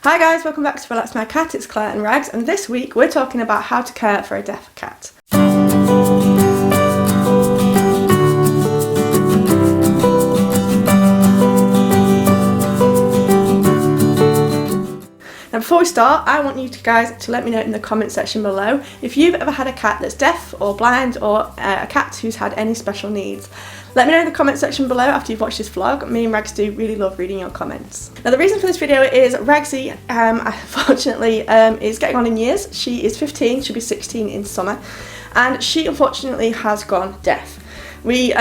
Hi guys, welcome back to Relax My Cat. It's Claire and Rags, and this week we're talking about how to care for a deaf cat. Now before we start, I want you guys to let me know in the comment section below if you've ever had a cat that's deaf or blind, or a cat who's had any special needs. Let me know in the comment section below after you've watched this vlog. Me and Rags do really love reading your comments. Now the reason for this video is Ragsy, unfortunately, is getting on in years. She is 15, she'll be 16 in summer, and she unfortunately has gone deaf. We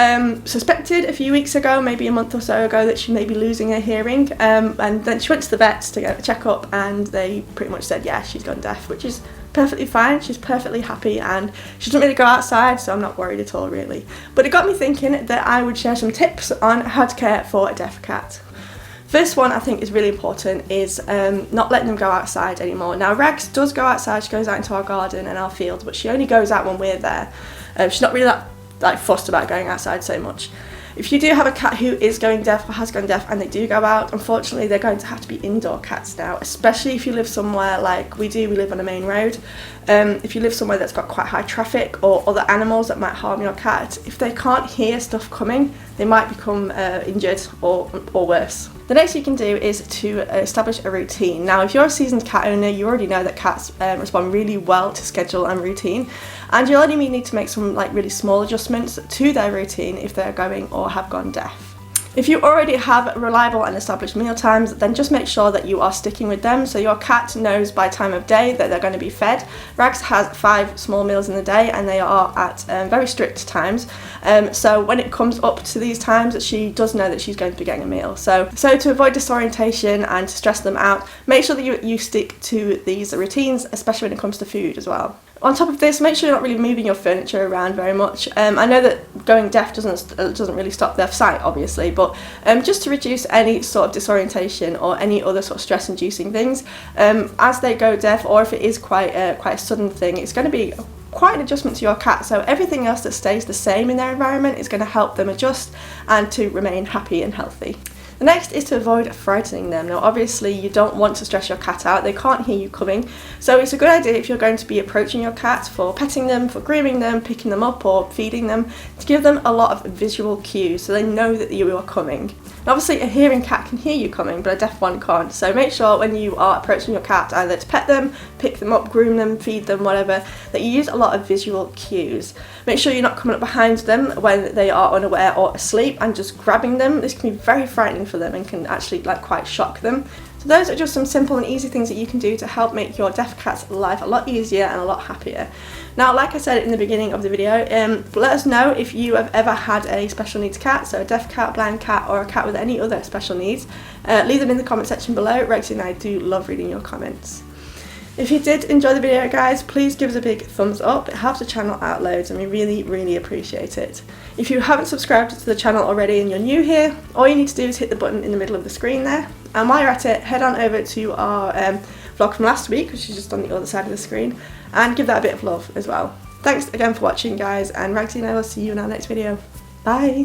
suspected a few weeks ago, maybe a month or so ago, that she may be losing her hearing, and then she went to the vets to get a checkup, and they pretty much said, yeah, she's gone deaf, which is perfectly fine. She's perfectly happy and she doesn't really go outside, so I'm not worried at all really. But it got me thinking that I would share some tips on how to care for a deaf cat. First one I think is really important is not letting them go outside anymore. Now Rags does go outside, she goes out into our garden and our fields, but she only goes out when we're there. She's not really that fussed about going outside so much. If you do have a cat who is going deaf or has gone deaf and they do go out, unfortunately they're going to have to be indoor cats now, especially if you live somewhere like we do. We live on a main road. If you live somewhere that's got quite high traffic or other animals that might harm your cat, if they can't hear stuff coming, they might become injured or worse. The next thing you can do is to establish a routine. Now if you're a seasoned cat owner, you already know that cats respond really well to schedule and routine, and you'll only need to make some really small adjustments to their routine if they're going or have gone deaf. If you already have reliable and established meal times, then just make sure that you are sticking with them so your cat knows by time of day that they're going to be fed. Rags has 5 small meals in the day and they are at very strict times. So when it comes up to these times, she does know that she's going to be getting a meal. So to avoid disorientation and to stress them out, make sure that you stick to these routines, especially when it comes to food as well. On top of this, make sure you're not really moving your furniture around very much. I know that going deaf doesn't really stop their sight, obviously, but just to reduce any sort of disorientation or any other sort of stress-inducing things, as they go deaf, or if it is quite a sudden thing, it's going to be quite an adjustment to your cat. So everything else that stays the same in their environment is going to help them adjust and to remain happy and healthy. The next is to avoid frightening them. Now obviously you don't want to stress your cat out, they can't hear you coming, so it's a good idea if you're going to be approaching your cat for petting them, for grooming them, picking them up or feeding them, to give them a lot of visual cues so they know that you are coming. And obviously a hearing cat can hear you coming, but a deaf one can't, so make sure when you are approaching your cat either to pet them, pick them up, groom them, feed them, whatever, that you use a lot of visual cues. Make sure you're not coming up behind them when they are unaware or asleep and just grabbing them. This can be very frightening for them and can actually quite shock them. So those are just some simple and easy things that you can do to help make your deaf cat's life a lot easier and a lot happier. Now, like I said in the beginning of the video, let us know if you have ever had a special needs cat, so a deaf cat, blind cat, or a cat with any other special needs. Leave them in the comment section below. Rexy and I do love reading your comments. If you did enjoy the video, guys, please give us a big thumbs up. It helps the channel out loads and we really, really appreciate it. If you haven't subscribed to the channel already and you're new here, all you need to do is hit the button in the middle of the screen there. And while you're at it, head on over to our vlog from last week, which is just on the other side of the screen, and give that a bit of love as well. Thanks again for watching, guys, and Ragsy and I will see you in our next video. Bye!